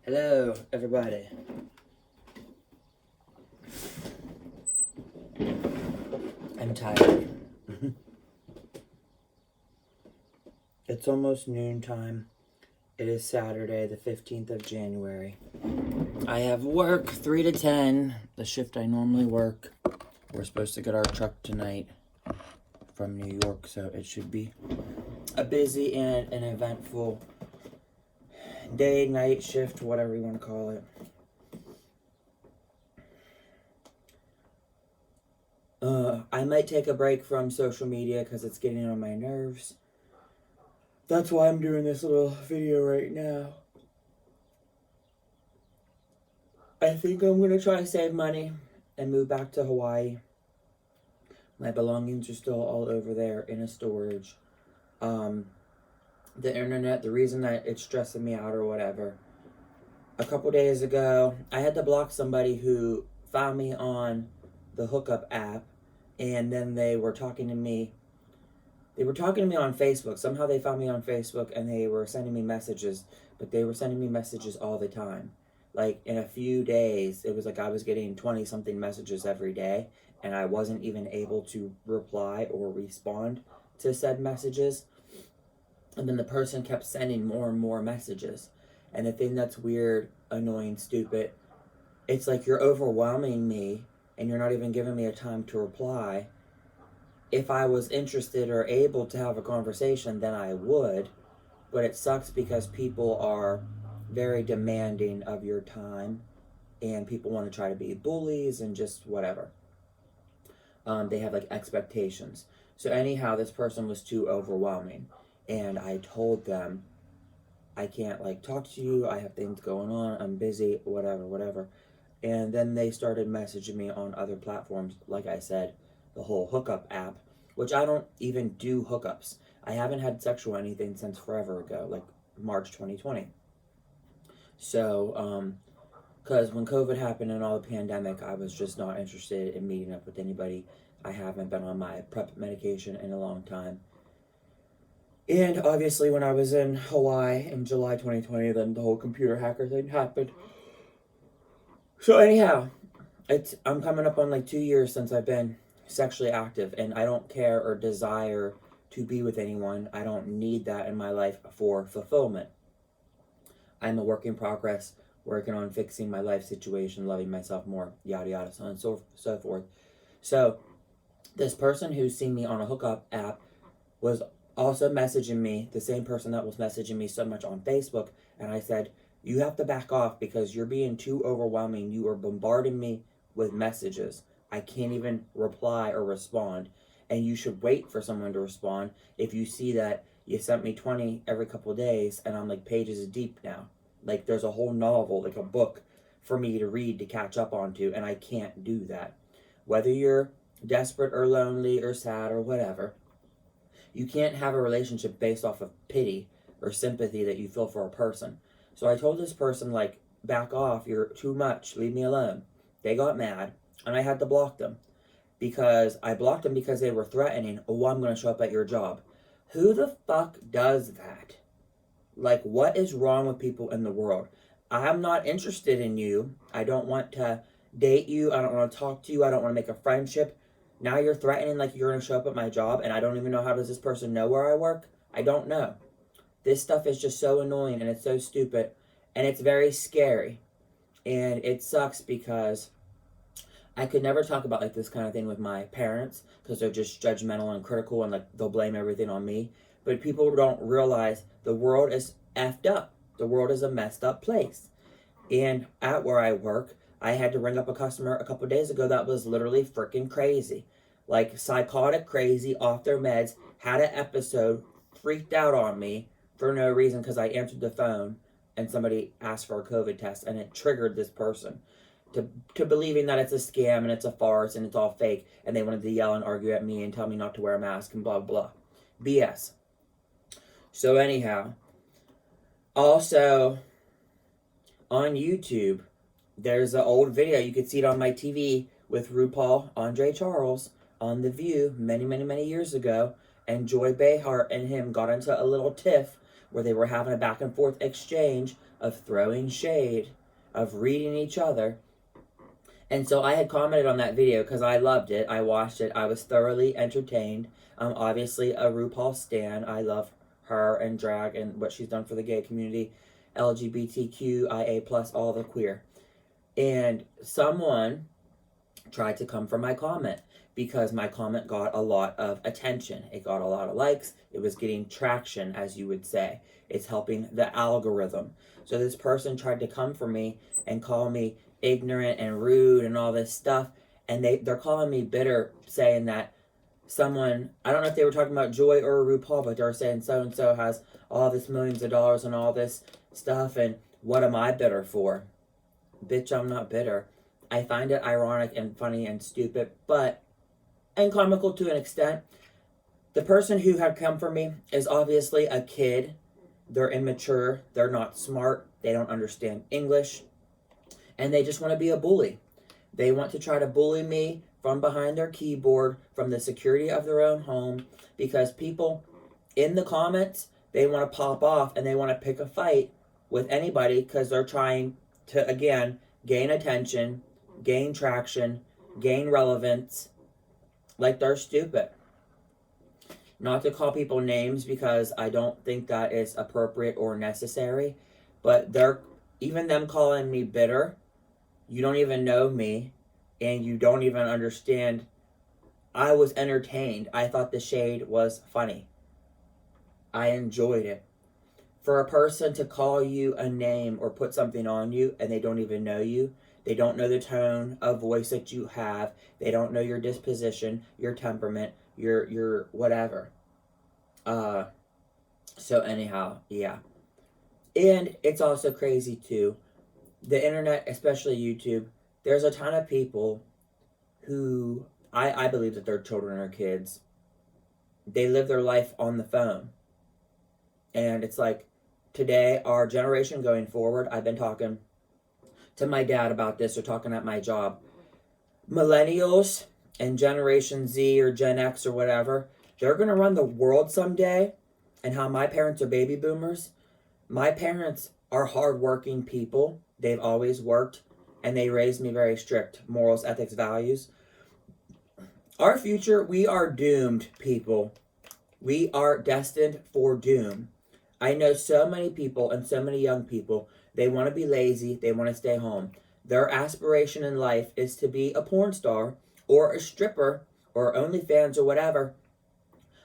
Hello, everybody. I'm tired. It's almost noontime. It is Saturday, the 15th of January. I have work 3 to 10, the shift I normally work. We're supposed to get our truck tonight from New York, so it should be a busy and an eventful day, night shift, whatever you want to call it. I might take a break from social media because it's getting on my nerves. That's why I'm doing this little video right now. I think I'm going to try to save money and move back to Hawaii. My belongings are still all over there in a storage. The internet, the reason that it's stressing me out or whatever. A couple days ago, I had to block somebody who found me on the hookup app, and then they were talking to me. They were talking to me on Facebook. Somehow they found me on Facebook, and they were sending me messages, but they were sending me messages all the time. Like, in a few days, it was like I was getting 20-something messages every day, and I wasn't even able to reply or respond to said messages. And then the person kept sending more and more messages. And the thing that's weird, annoying, stupid, it's like you're overwhelming me, and you're not even giving me a time to reply. If I was interested or able to have a conversation, then I would. But it sucks because people are very demanding of your time, and people want to try to be bullies and just whatever. They have like expectations. So anyhow, this person was too overwhelming, and I told them, I can't like talk to you, I have things going on, I'm busy, whatever. And then they started messaging me on other platforms, like I said, the whole hookup app, which I don't even do hookups. I haven't had sexual anything since forever ago, like March 2020. So, because when COVID happened and all the pandemic, I was just not interested in meeting up with anybody. I haven't been on my PrEP medication in a long time. And obviously when I was in Hawaii in July 2020, then the whole computer hacker thing happened. So anyhow, I'm coming up on like 2 years since I've been sexually active, and I don't care or desire to be with anyone. I don't need that in my life for fulfillment. I'm a work in progress, working on fixing my life situation, loving myself more, yada yada, so on and so forth. So this person who's seen me on a hookup app was also messaging me, the same person that was messaging me so much on Facebook, and I said, you have to back off because you're being too overwhelming. You are bombarding me with messages. I can't even reply or respond, and you should wait for someone to respond if you see that you sent me 20 every couple of days, and I'm like pages deep now. Like there's a whole novel, like a book for me to read to catch up onto, and I can't do that. Whether you're desperate or lonely or sad or whatever, you can't have a relationship based off of pity or sympathy that you feel for a person. So I told this person, like, back off, you're too much, leave me alone. They got mad, and I had to block them. Because I blocked them because they were threatening, oh, I'm going to show up at your job. Who the fuck does that? Like, what is wrong with people in the world? I'm not interested in you. I don't want to date you. I don't want to talk to you. I don't want to make a friendship. Now you're threatening like you're going to show up at my job, and I don't even know how does this person know where I work? I don't know. This stuff is just so annoying, and it's so stupid, and it's very scary. And it sucks because I could never talk about like this kind of thing with my parents because they're just judgmental and critical, and like they'll blame everything on me. But people don't realize the world is effed up. The world is a messed up place. And at where I work, I had to ring up a customer a couple days ago that was literally freaking crazy. Like psychotic crazy, off their meds, had an episode, freaked out on me for no reason because I answered the phone and somebody asked for a COVID test, and it triggered this person to believing that it's a scam and it's a farce and it's all fake, and they wanted to yell and argue at me and tell me not to wear a mask and blah blah. BS. So anyhow, also on YouTube, there's an old video, you could see it on my TV, with RuPaul Andre Charles on The View many, many, many years ago, and Joy Behar and him got into a little tiff where they were having a back and forth exchange of throwing shade, of reading each other. And so I had commented on that video because I loved it. I watched it. I was thoroughly entertained. I'm obviously a RuPaul stan. I love her and drag and what she's done for the gay community, LGBTQIA+, all the queer. And someone tried to come for my comment because my comment got a lot of attention. It got a lot of likes. It was getting traction, as you would say. It's helping the algorithm. So this person tried to come for me and call me ignorant and rude and all this stuff. And they're calling me bitter, saying that someone, I don't know if they were talking about Joy or RuPaul, but they're saying so-and-so has all this millions of dollars and all this stuff, and what am I bitter for? Bitch, I'm not bitter. I find it ironic and funny and stupid, and comical to an extent. The person who had come for me is obviously a kid. They're immature. They're not smart. They don't understand English. And they just want to be a bully. They want to try to bully me from behind their keyboard, from the security of their own home, because people in the comments, they want to pop off and they want to pick a fight with anybody because they're trying to, again, gain attention, gain traction, gain relevance, like they're stupid. Not to call people names because I don't think that is appropriate or necessary, but even them calling me bitter, you don't even know me, and you don't even understand. I was entertained. I thought the shade was funny. I enjoyed it. For a person to call you a name or put something on you and they don't even know you, they don't know the tone of voice that you have, they don't know your disposition, your temperament, your whatever. So anyhow, yeah. And it's also crazy too. The internet, especially YouTube, there's a ton of people who, I believe that their children are kids. They live their life on the phone. And it's like, today, our generation going forward, I've been talking to my dad about this, or talking at my job. Millennials and Generation Z or Gen X or whatever, they're going to run the world someday. And how my parents are baby boomers. My parents are hardworking people. They've always worked. And they raised me very strict. Morals, ethics, values. Our future, we are doomed, people. We are destined for doom. I know so many people and so many young people, they want to be lazy, they want to stay home. Their aspiration in life is to be a porn star or a stripper or OnlyFans or whatever,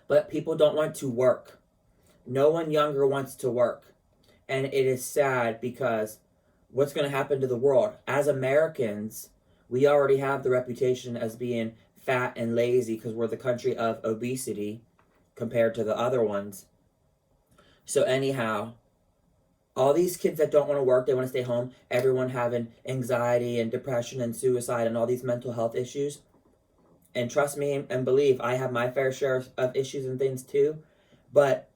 but people don't want to work. No one younger wants to work. And it is sad because what's going to happen to the world? As Americans, we already have the reputation as being fat and lazy because we're the country of obesity compared to the other ones. So anyhow, all these kids that don't want to work, they want to stay home, everyone having anxiety and depression and suicide and all these mental health issues. And trust me and believe, I have my fair share of issues and things too. But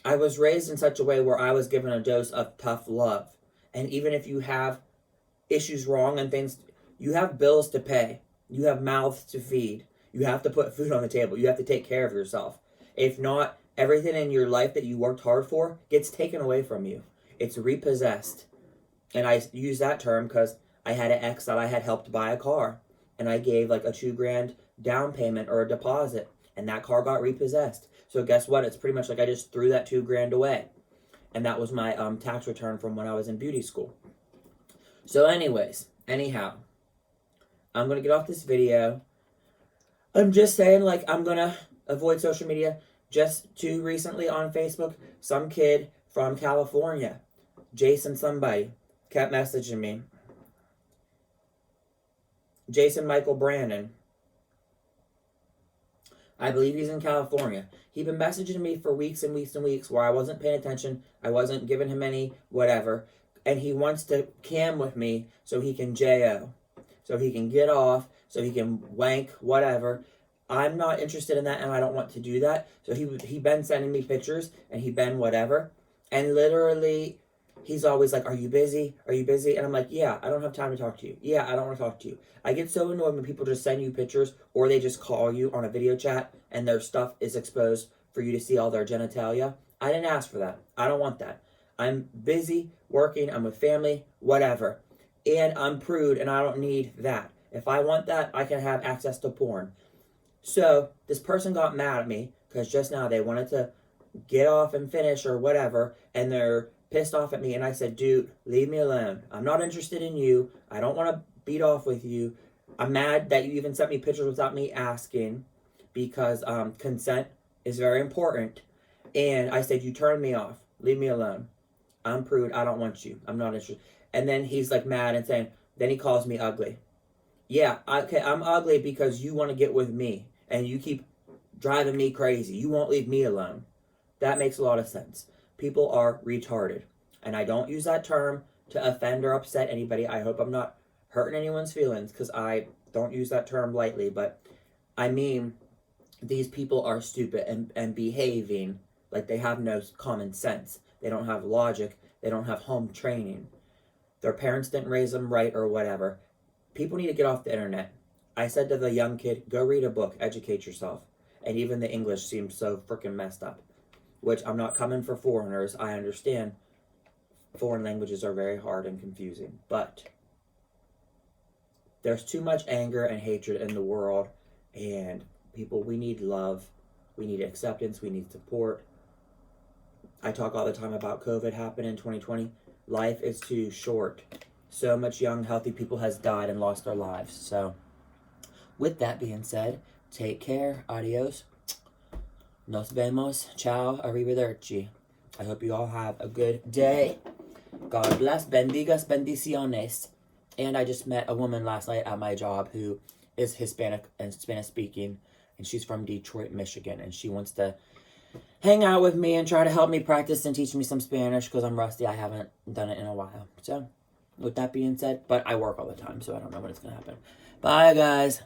I was raised in such a way where I was given a dose of tough love. And even if you have issues wrong and things, you have bills to pay. You have mouths to feed. You have to put food on the table. You have to take care of yourself. If not, everything in your life that you worked hard for gets taken away from you. It's repossessed. And I use that term because I had an ex that I had helped buy a car. And I gave like a $2,000 down payment or a deposit. And that car got repossessed. So guess what? It's pretty much like I just threw that $2,000 away. And that was my tax return from when I was in beauty school. So anyhow, I'm going to get off this video. I'm just saying, like, I'm going to avoid social media. Just too recently on Facebook, some kid from California, Jason somebody, kept messaging me. Jason Michael Brandon. I believe he's in California. He'd been messaging me for weeks and weeks and weeks where I wasn't paying attention. I wasn't giving him any whatever. And he wants to cam with me so he can JO. So he can get off, so he can wank, whatever. I'm not interested in that, and I don't want to do that. So he been sending me pictures, and he been whatever. And literally, he's always like, are you busy? Are you busy? And I'm like, yeah, I don't have time to talk to you. Yeah, I don't want to talk to you. I get so annoyed when people just send you pictures or they just call you on a video chat and their stuff is exposed for you to see all their genitalia. I didn't ask for that. I don't want that. I'm busy working. I'm with family, whatever. And I'm prude and I don't need that. If I want that, I can have access to porn. So this person got mad at me because just now they wanted to get off and finish or whatever, and they're pissed off at me. And I said, dude, leave me alone. I'm not interested in you. I don't want to beat off with you. I'm mad that you even sent me pictures without me asking, because consent is very important. And I said, you turned me off. Leave me alone. I'm prude. I don't want you. I'm not interested. And then he's like mad and saying, then he calls me ugly. Yeah, okay, I'm ugly because you want to get with me and you keep driving me crazy. You won't leave me alone. That makes a lot of sense. People are retarded. And I don't use that term to offend or upset anybody. I hope I'm not hurting anyone's feelings, because I don't use that term lightly. But I mean, these people are stupid and behaving like they have no common sense. They don't have logic. They don't have home training. Their parents didn't raise them right or whatever. People need to get off the internet. I said to the young kid, go read a book, educate yourself. And even the English seems so freaking messed up. Which, I'm not coming for foreigners. I understand foreign languages are very hard and confusing. But there's too much anger and hatred in the world. And people, we need love. We need acceptance. We need support. I talk all the time about COVID happening in 2020. Life is too short. So much young, healthy people has died and lost their lives. So, with that being said, take care. Adios. Nos vemos. Ciao. Arrivederci. I hope you all have a good day. God bless. Bendigas. Bendiciones. And I just met a woman last night at my job who is Hispanic and Spanish speaking. And she's from Detroit, Michigan. And she wants to hang out with me and try to help me practice and teach me some Spanish, because I'm rusty. I haven't done it in a while. So, with that being said, but I work all the time, so I don't know when it's going to happen. Bye, guys.